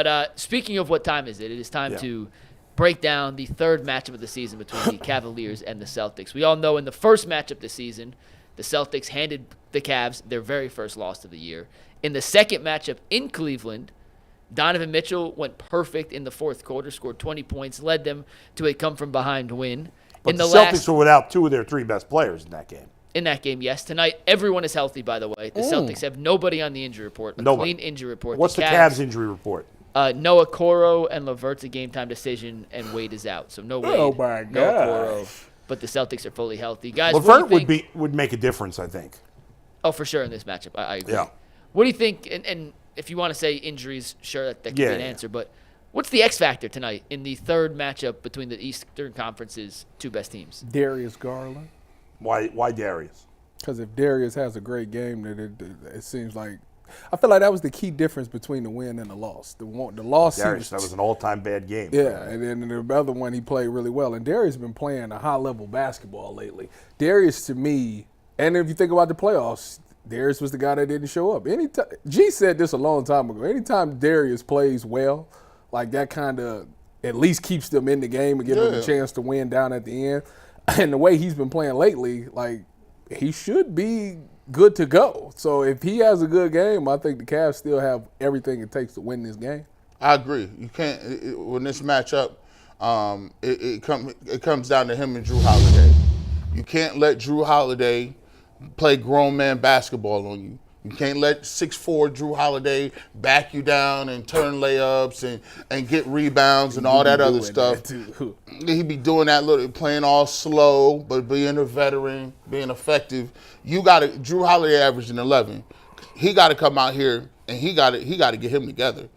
But speaking of what time is it? It is time to break down the third matchup of the season between the Cavaliers and the Celtics. We all know in the first matchup this season, the Celtics handed the Cavs their very first loss of the year. In the second matchup in Cleveland, Donovan Mitchell went perfect in the fourth quarter, scored 20 points, led them to a come-from-behind win. But the Celtics were without two of their three best players in that game. In that game, yes. Tonight, everyone is healthy, by the way. The Celtics have nobody on the injury report, clean injury report. What's the Cavs injury report? Noah Coro and LeVert's a game-time decision, and Wade is out. So no Wade, oh my God. no Coro. But the Celtics are fully healthy. Guys, LeVert would make a difference, I think. Oh, for sure in this matchup. I agree. Yeah. What do you think, and if you want to say injuries, sure, that could be an answer, but what's the X factor tonight in the third matchup between the Eastern Conference's two best teams? Darius Garland. Why Darius? Because if Darius has a great game, it seems like I feel like that was the key difference between the win and the loss. The loss, Darius, that was an all-time bad game. Yeah, and then the other one he played really well. And Darius has been playing a high-level basketball lately. Darius, to me, and if you think about the playoffs, Darius was the guy that didn't show up. G said this a long time ago. Anytime Darius plays well, like that kind of at least keeps them in the game and gives them a chance to win down at the end. And the way he's been playing lately, like he should be good to go. So if he has a good game, I think the Cavs still have everything it takes to win this game. I agree. You can't when this matchup, it comes down to him and Drew Holiday. You can't let Drew Holiday play grown man basketball on you. You can't let 6'4" Drew Holiday back you down and turn layups and get rebounds and all that other stuff. He'd be doing that, playing all slow, but being a veteran, being effective. Drew Holiday averaging 11. He got to come out here and he got to get him together.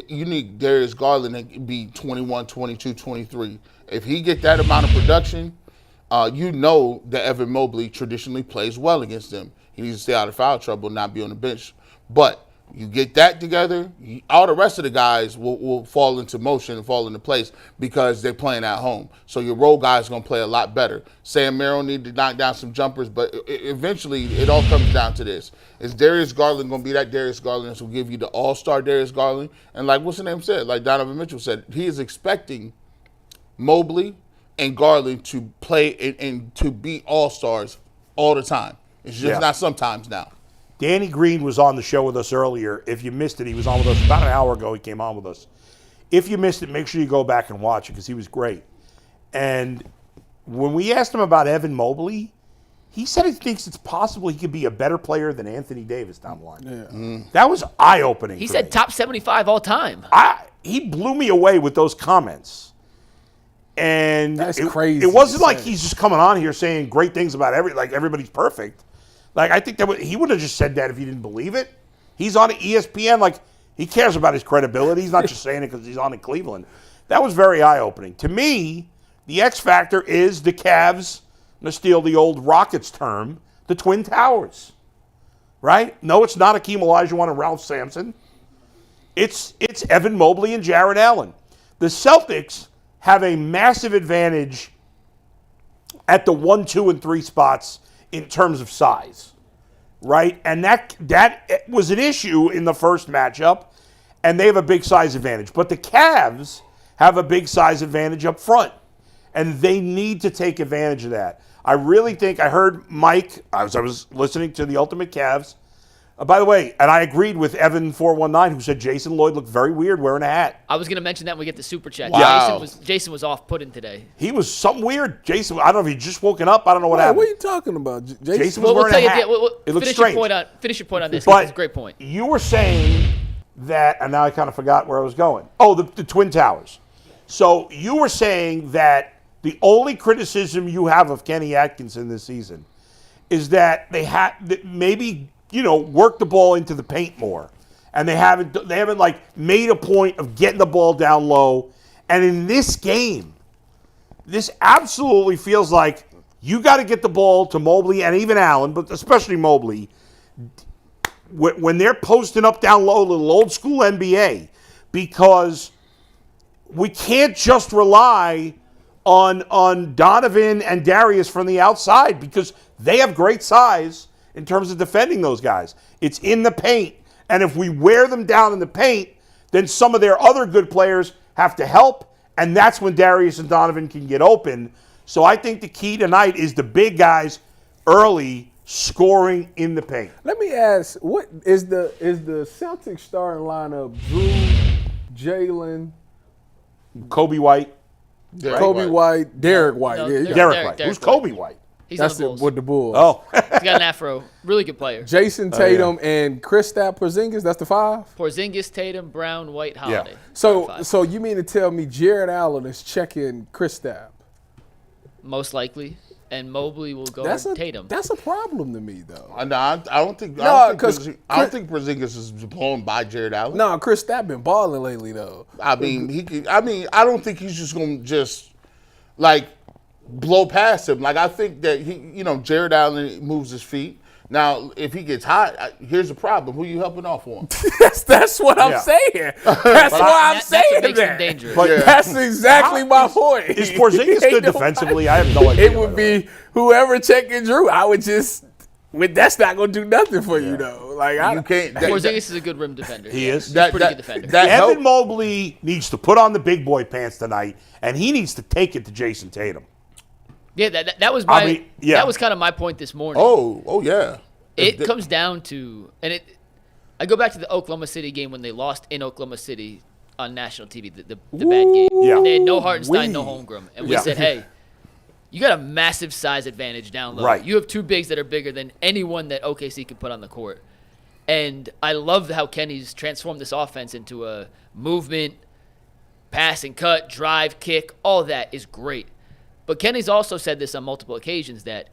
You need Darius Garland to be 21, 22, 23. If he get that amount of production, you know that Evan Mobley traditionally plays well against them. He needs to stay out of foul trouble, not be on the bench. But you get that together, all the rest of the guys will fall into motion and fall into place because they're playing at home. So your role guys are going to play a lot better. Sam Merrill need to knock down some jumpers, but eventually it all comes down to this. Is Darius Garland going to be that Darius Garland that's going to give you the all-star Darius Garland? And like what's the name said, like Donovan Mitchell said, he is expecting Mobley and Garland to play and to be all-stars all the time. It's just not sometimes now. Danny Green was on the show with us earlier. If you missed it, he was on with us about an hour ago. He came on with us. If you missed it, make sure you go back and watch it because he was great. And when we asked him about Evan Mobley, he said he thinks it's possible he could be a better player than Anthony Davis down the line. Yeah. That was eye-opening. He said top 75 all time. He blew me away with those comments. And that's crazy. It wasn't like he's just coming on here saying great things about everybody's perfect. Like, I think he would have just said that if he didn't believe it. He's on ESPN. Like, he cares about his credibility. He's not just saying it because he's on in Cleveland. That was very eye-opening. To me, the X factor is the Cavs, I'm going to steal the old Rockets term, the Twin Towers. Right? No, it's not Akeem Olajuwon and Ralph Sampson. It's Evan Mobley and Jarrett Allen. The Celtics have a massive advantage at the 1, 2, and 3 spots in terms of size, right? And that was an issue in the first matchup, and they have a big size advantage. But the Cavs have a big size advantage up front, and they need to take advantage of that. I really think I heard Mike, as I was listening to the Ultimate Cavs. By the way, and I agreed with Evan419 who said Jason Lloyd looked very weird wearing a hat. I was going to mention that when we get the Super Chat. Wow. Jason was off-putting today. He was something weird. Jason, I don't know if he just woken up. I don't know what happened. What are you talking about? Jason was wearing a hat. It looks strange. Finish your point on this. But it's a great point. You were saying that, and now I kind of forgot where I was going. Oh, the Twin Towers. So you were saying that the only criticism you have of Kenny Atkinson this season is that they maybe work the ball into the paint more. And they haven't like made a point of getting the ball down low. And in this game, this absolutely feels like you got to get the ball to Mobley and even Allen, but especially Mobley, when they're posting up down low, a little old school NBA, because we can't just rely on Donovan and Darius from the outside because they have great size in terms of defending those guys. It's in the paint. And if we wear them down in the paint, then some of their other good players have to help, and that's when Darius and Donovan can get open. So I think the key tonight is the big guys early scoring in the paint. Let me ask, what is the Celtics starting lineup? Drew, Jalen, Kobe White. Kobe White, Derek White. No, Yeah, Derek White. Derek Who's Kobe White? He's that's on the Bulls. with the Bulls. Oh. He's got an afro. Really good player. Jayson Tatum and Kristaps Porzingis. That's the 5. Porzingis, Tatum, Brown, White, Holiday. So you mean to tell me Jared Allen is checking Kristaps? Most likely. And Mobley will go That's Tatum. That's a problem to me, though. I don't think. No, I don't 'cause think Porzingis is blown by Jared Allen. No, Kristaps been balling lately, though. I mean, I don't think he's just going to just like blow past him. Like I think that Jared Allen moves his feet. Now, if he gets hot, here's the problem: who you helping off on? That's what I'm saying. That's why I'm saying what makes him that. dangerous. But That's exactly my point. Is Porzingis Ain't good nobody- defensively? I have no idea. It would be whoever checking Drew. I would just. That's not gonna do nothing for you, though. Like You can't. Porzingis is a good rim defender. He is. He's a pretty good defender. That Evan helped. Mobley needs to put on the big boy pants tonight, and he needs to take it to Jayson Tatum. Yeah, that was my. I mean, yeah. That was kind of my point this morning. Oh yeah. It comes down to, I go back to the Oklahoma City game when they lost in Oklahoma City on national TV, the bad game. Yeah. They had no Hartenstein, no Wee. Holmgren. And we Yeah. said, hey, you got a massive size advantage down low. Right. You have 2 bigs that are bigger than anyone that OKC can put on the court. And I love how Kenny's transformed this offense into a movement, pass and cut, drive, kick. All that is great. But Kenny's also said this on multiple occasions that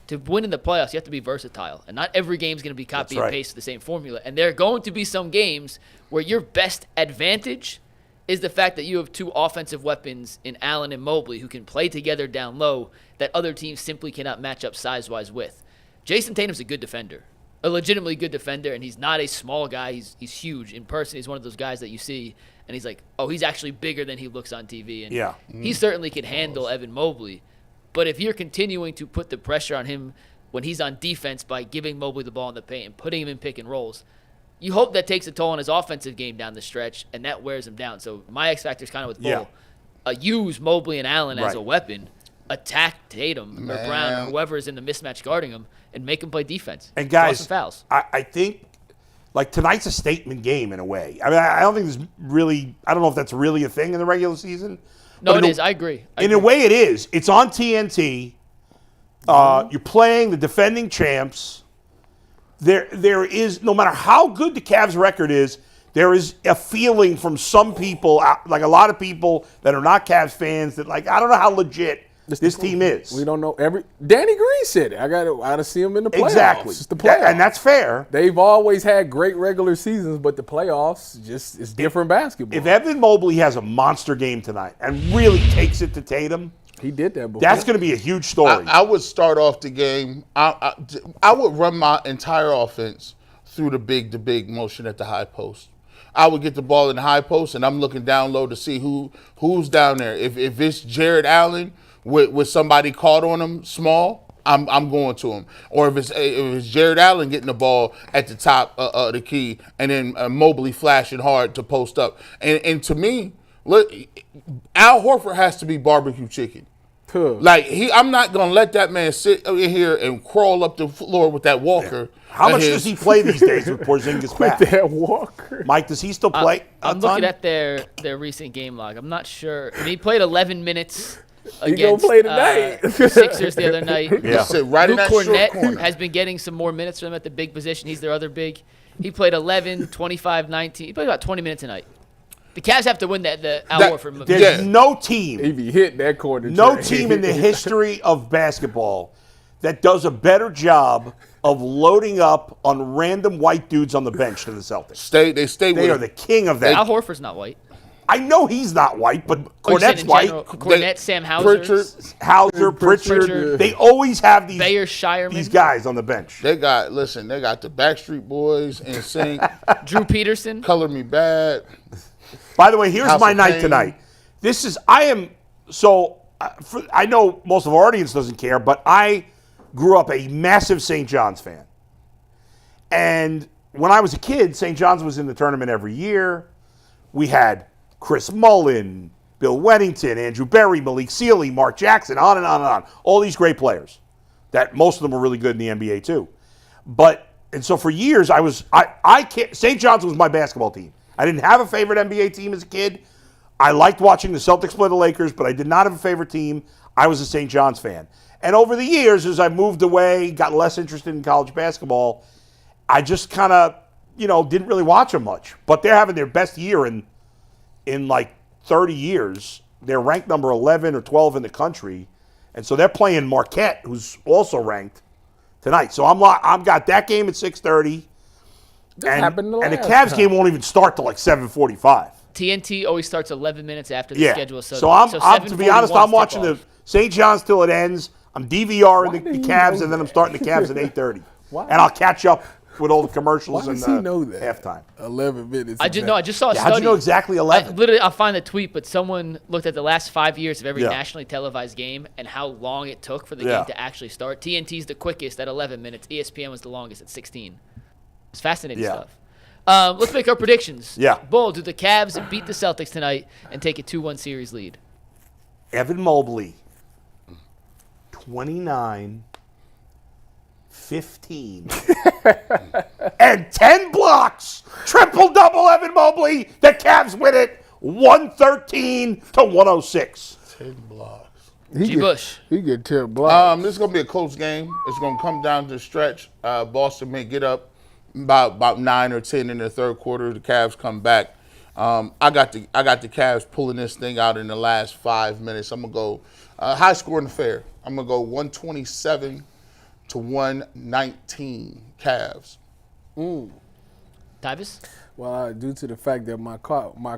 to win in the playoffs, you have to be versatile. And not every game is going to be copy That's right. and paste the same formula. And there are going to be some games where your best advantage is the fact that you have 2 offensive weapons in Allen and Mobley who can play together down low that other teams simply cannot match up size-wise with. Jayson Tatum's a good defender, a legitimately good defender, and he's not a small guy. He's huge. In person, he's one of those guys that you see, and he's like, oh, he's actually bigger than he looks on TV. And Yeah. he certainly can handle Evan Mobley. But if you're continuing to put the pressure on him when he's on defense by giving Mobley the ball in the paint and putting him in pick and rolls, you hope that takes a toll on his offensive game down the stretch, and that wears him down. So my X factor is kind of with Bull. Use Mobley and Allen as Right. a weapon, attack Tatum or Brown or whoever is in the mismatch guarding him, and make him play defense. And Draw guys, some fouls. I think like tonight's a statement game in a way. I mean, I don't think there's really. I don't know if that's really a thing in the regular season. No, But it is. I agree. In a way, it is. It's on TNT. You're playing the defending champs. There is, no matter how good the Cavs' record is, there is a feeling from some people, like a lot of people that are not Cavs fans, that like I don't know how legit this team is. We don't know Danny Green said it. I gotta see him in the playoffs. Exactly. It's the playoffs. And that's fair. They've always had great regular seasons, but the playoffs it's different basketball. If Evan Mobley has a monster game tonight and really takes it to Tatum, he did that before. that's going to be a huge story. I would start off the game. I would run my entire offense through the big motion at the high post. I would get the ball in the high post, and I'm looking down low to see who's down there. If it's Jared Allen with somebody caught on him small, I'm going to him. Or if it's Jared Allen getting the ball at the top of the key, and then Mobley flashing hard to post up. And to me, look, Al Horford has to be barbecue chicken. Like I'm not gonna let that man sit in here and crawl up the floor with that walker. How much does he play these days with Porzingis back? that Walker. Mike, does he still play? I'm looking at their recent game log. I'm not sure. I mean, he played 11 minutes He against gonna play tonight. the Sixers the other night. Yeah. Sit right in Luke that short Cornett corner. has been getting some more minutes from him at the big position. He's their other big. He played 11, 25, 19. He played about 20 minutes tonight. The Cavs have to win the Al Horford movie. There's Yeah. no team, He be hitting that corner. no track. team in the history of basketball that does a better job of loading up on random white dudes on the bench than the Celtics. They stay with They are him. the king of that. Al Horford's not white. I know he's not white, but Oh, you're saying Cornette's in white. general, Cornette, Sam Hauser, Pritchard. Hauser, Pritchard. Pritchard. They always have these Bayer Shireman, these guys on the bench. They got the Backstreet Boys in sync. Drew Peterson. Color Me Bad. By the way, here's House my of night Pain. tonight. I know most of our audience doesn't care, but I grew up a massive St. John's fan. And when I was a kid, St. John's was in the tournament every year. we had Chris Mullin, Bill Weddington, Andrew Berry, Malik Sealy, Mark Jackson, on and on and on. All these great players that most of them were really good in the NBA too. And so for years I can't, St. John's was my basketball team. I didn't have a favorite NBA team as a kid. I liked watching the Celtics play the Lakers, but I did not have a favorite team. I was a St. John's fan. And over the years, as I moved away, got less interested in college basketball, I just kind of, didn't really watch them much. But they're having their best year in like 30 years. They're ranked number 11 or 12 in the country. And so they're playing Marquette, who's also ranked tonight. So I've got that game at 6:30. And the Cavs game won't even start till like 7:45. TNT always starts 11 minutes after the schedule. So I'm to be honest, I'm watching the St. John's till it ends. I'm DVRing the Cavs, and then I'm starting the Cavs at 8:30. And I'll catch up with all the commercials and halftime. 11 minutes. I just saw a study. How'd you know exactly 11? I'll find the tweet, but someone looked at the last 5 years of every nationally televised game and how long it took for the game to actually start. TNT's the quickest at 11 minutes. ESPN was the longest at 16. It's fascinating stuff. Let's make our predictions. Bull, do the Cavs beat the Celtics tonight and take a 2-1 series lead? Evan Mobley, 29, 15, and 10 blocks. Triple-double Evan Mobley. The Cavs win it 113-106. 10 blocks. Bush. He get 10 blocks. This is going to be a close game. It's going to come down to the stretch. Boston may get up about 9 or 10 in the third quarter. The Cavs come back. I got the Cavs pulling this thing out in the last 5 minutes. I'm gonna go high scoring affair. I'm gonna go 127-119 Cavs. Tyvis? Well, due to the fact that my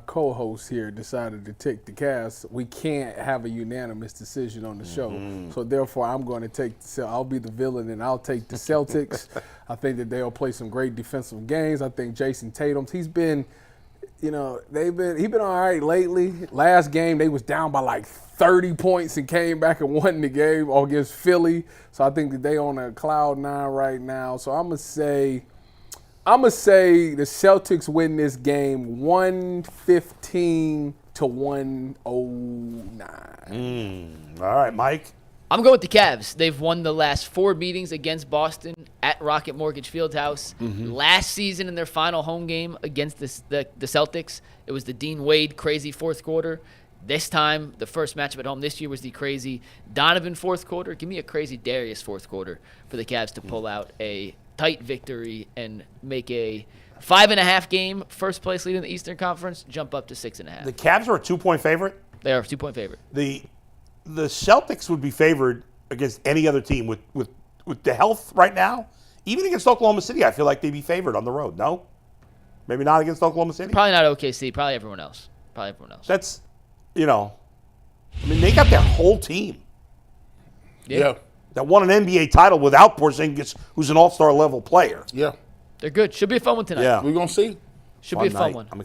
co-host here decided to take the Cavs, we can't have a unanimous decision on the show. So therefore, I'm going to I'll be the villain and I'll take the Celtics. I think that they'll play some great defensive games. I think Jayson Tatum, he's been all right lately. Last game they was down by like 30 points and came back and won the game against Philly. So I think that they on a cloud 9 right now. So I'm gonna say the Celtics win this game 115-109. All right, Mike. I'm going with the Cavs. They've won the last 4 meetings against Boston at Rocket Mortgage Fieldhouse. Last season in their final home game against the Celtics, it was the Dean Wade crazy fourth quarter. This time, the first matchup at home this year was the crazy Donovan fourth quarter. Give me a crazy Darius fourth quarter for the Cavs to pull out a tight victory and make a 5.5 game first place lead in the Eastern Conference, jump up to 6.5. The Cavs are a 2-point favorite? They are a 2-point favorite. The Celtics would be favored against any other team with the health right now. Even against Oklahoma City, I feel like they'd be favored on the road. No? Maybe not against Oklahoma City? Probably not OKC. Probably everyone else. That's, they got their whole team. Yeah. That won an NBA title without Porzingis, who's an all-star level player. Yeah. They're good. Should be a fun one tonight. Yeah. We're going to see. Should be a fun one. I'm excited.